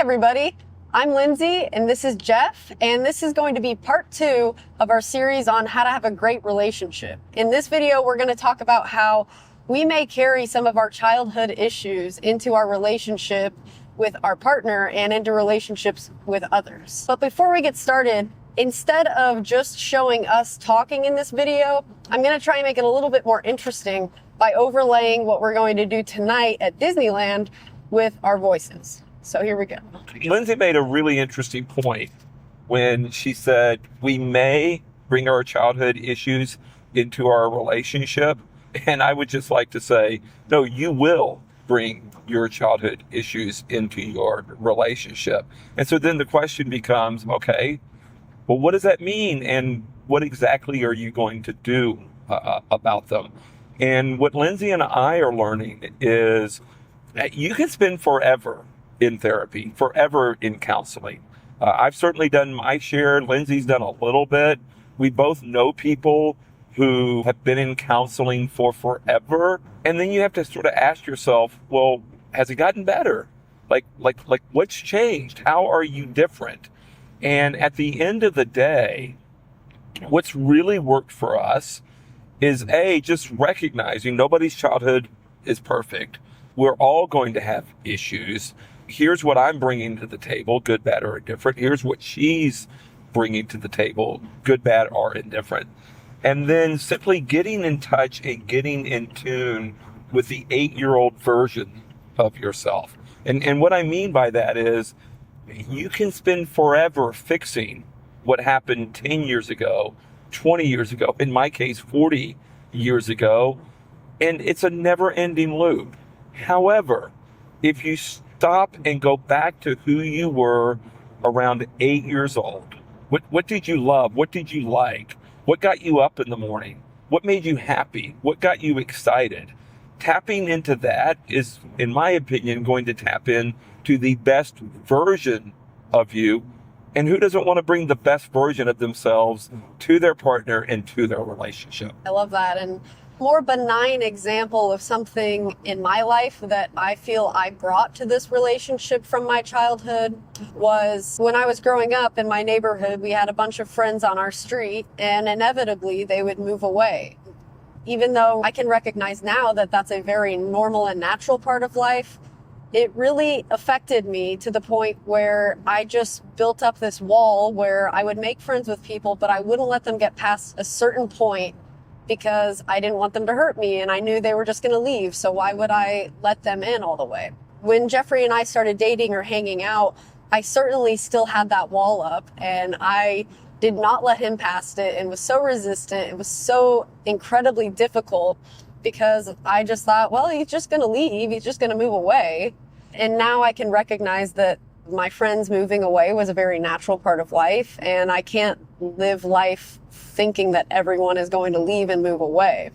everybody, I'm Lindsay and this is Jeff, and this is going to be part 2 of our series on how to have a great relationship. In this video, we're going to talk about how we may carry some of our childhood issues into our relationship with our partner and into relationships with others. But before we get started, instead of just showing us talking in this video, I'm going to try and make it a little bit more interesting by overlaying what we're going to do tonight at Disneyland with our voices. So here we go. Lindsay made a really interesting point when she said we may bring our childhood issues into our relationship. And I would just like to say, no, you will bring your childhood issues into your relationship. And so then the question becomes, okay, well, what does that mean? And what exactly are you going to do about them? And what Lindsay and I are learning is that you can spend forever in therapy, forever in counseling. I've certainly done my share. Lindsay's done a little bit. We both know people who have been in counseling for forever. And then you have to sort of ask yourself, well, has it gotten better? Like what's changed? How are you different? And at the end of the day, what's really worked for us is just recognizing nobody's childhood is perfect. We're all going to have issues. Here's what I'm bringing to the table, good, bad, or indifferent. Here's what she's bringing to the table, good, bad, or indifferent. And then simply getting in touch and getting in tune with the 8-year-old version of yourself. And what I mean by that is you can spend forever fixing what happened 10 years ago, 20 years ago, in my case, 40 years ago, and it's a never-ending loop. However, if you stop and go back to who you were around 8 years old, what did you love? What did you like? What got you up in the morning? What made you happy? What got you excited? Tapping into that is, in my opinion, going to tap into the best version of you. And who doesn't want to bring the best version of themselves to their partner and to their relationship? I love that. And more benign example of something in my life that I feel I brought to this relationship from my childhood was when I was growing up in my neighborhood. We had a bunch of friends on our street, and inevitably they would move away. Even though I can recognize now that that's a very normal and natural part of life, it really affected me to the point where I just built up this wall where I would make friends with people, but I wouldn't let them get past a certain point because I didn't want them to hurt me, and I knew they were just going to leave. So why would I let them in all the way? When Jeffrey and I started dating or hanging out, I certainly still had that wall up, and I did not let him past it and was so resistant. It was so incredibly difficult because I just thought, well, he's just going to leave. He's just going to move away. And now I can recognize that my friends moving away was a very natural part of life, and I can't live life thinking that everyone is going to leave and move away.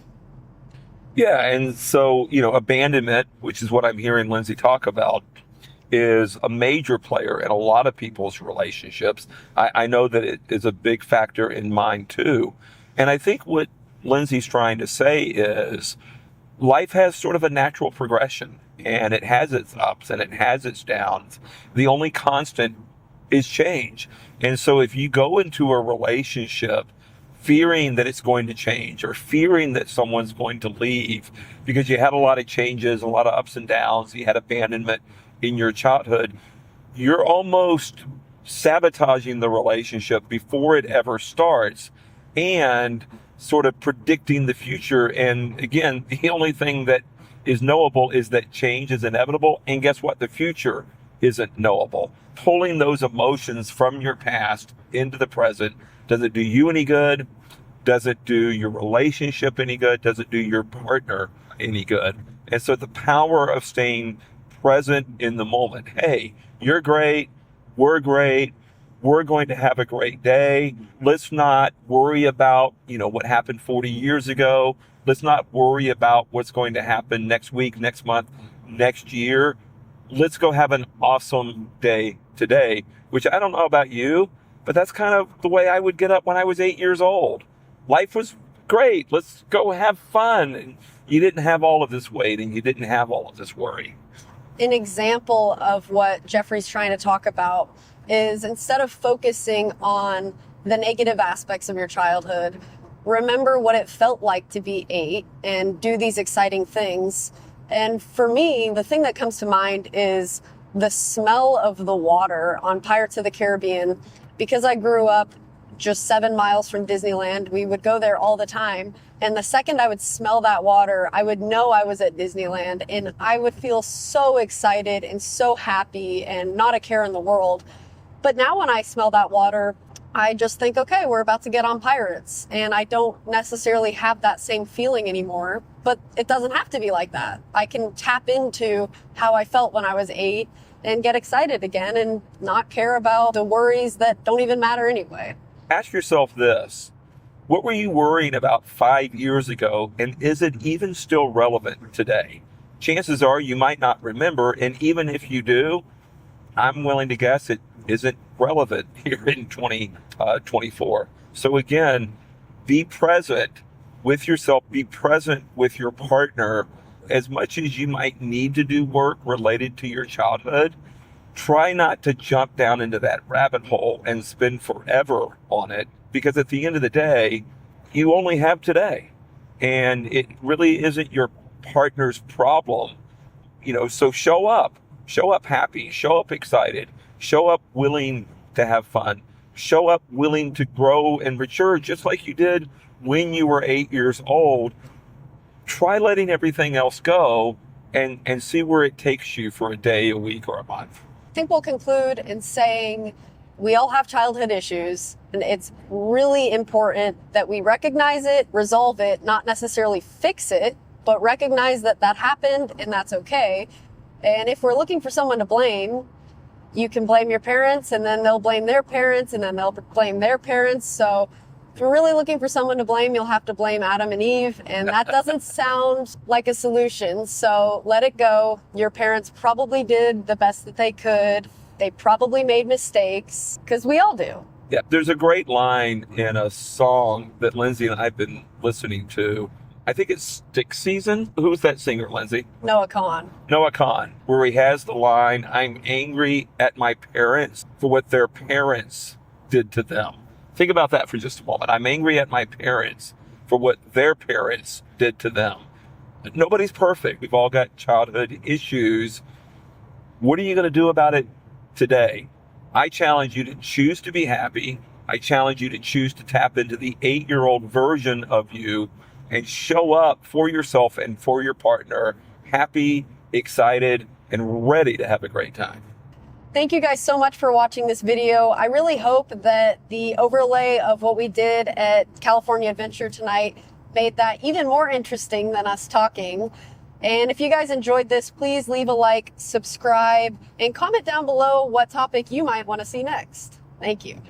Yeah, and so, abandonment, which is what I'm hearing Lindsay talk about, is a major player in a lot of people's relationships. I know that it is a big factor in mine too. And I think what Lindsay's trying to say is life has sort of a natural progression, and it has its ups and it has its downs. The only constant is change. And so if you go into a relationship fearing that it's going to change or fearing that someone's going to leave because you had a lot of changes, a lot of ups and downs, you had abandonment in your childhood, you're almost sabotaging the relationship before it ever starts and sort of predicting the future. And again, the only thing that is knowable is that change is inevitable. And guess what? The future isn't knowable. Pulling those emotions from your past into the present, does it do you any good? Does it do your relationship any good? Does it do your partner any good? And so the power of staying present in the moment. Hey, you're great. We're great. We're going to have a great day. Let's not worry about, what happened 40 years ago. Let's not worry about what's going to happen next week, next month, next year. Let's go have an awesome day today, which I don't know about you, but that's kind of the way I would get up when I was 8 years old. Life was great. Let's go have fun. And you didn't have all of this weight and you didn't have all of this worry. an example of what Jeffrey's trying to talk about is instead of focusing on the negative aspects of your childhood, remember what it felt like to be 8 and do these exciting things. And for me, the thing that comes to mind is the smell of the water on Pirates of the Caribbean. Because I grew up just 7 miles from Disneyland, we would go there all the time. And the second I would smell that water, I would know I was at Disneyland, and I would feel so excited and so happy and not a care in the world. But now when I smell that water, I just think, okay, we're about to get on Pirates. And I don't necessarily have that same feeling anymore, but it doesn't have to be like that. I can tap into how I felt when I was 8 and get excited again and not care about the worries that don't even matter anyway. Ask yourself this. What were you worrying about 5 years ago, and is it even still relevant today? Chances are you might not remember, and even if you do, I'm willing to guess it isn't relevant here in 2024. So again, be present with yourself, be present with your partner. As much as you might need to do work related to your childhood, try not to jump down into that rabbit hole and spend forever on it, because at the end of the day, you only have today. And it really isn't your partner's problem. So show up happy, show up excited, show up willing to have fun, show up willing to grow and mature just like you did when you were 8 years old. Try letting everything else go and see where it takes you for a day, a week, or a month. I think we'll conclude in saying we all have childhood issues, and it's really important that we recognize it, resolve it, not necessarily fix it, but recognize that that happened and that's okay. And if we're looking for someone to blame, you can blame your parents, and then they'll blame their parents, and then they'll blame their parents. So if you're really looking for someone to blame, you'll have to blame Adam and Eve, and that doesn't sound like a solution. So let it go. Your parents probably did the best that they could. They probably made mistakes, because we all do. Yeah, there's a great line in a song that Lindsay and I have been listening to. I think it's Stick Season. Who's that singer, Lindsay? Noah Kahan. Noah Kahan, where he has the line, "I'm angry at my parents for what their parents did to them." Think about that for just a moment. I'm angry at my parents for what their parents did to them. Nobody's perfect. We've all got childhood issues. What are you going to do about it today? I challenge you to choose to be happy. I challenge you to choose to tap into the 8-year-old version of you and show up for yourself and for your partner, happy, excited, and ready to have a great time. Thank you guys so much for watching this video. I really hope that the overlay of what we did at California Adventure tonight made that even more interesting than us talking. And if you guys enjoyed this, please leave a like, subscribe, and comment down below what topic you might want to see next. Thank you.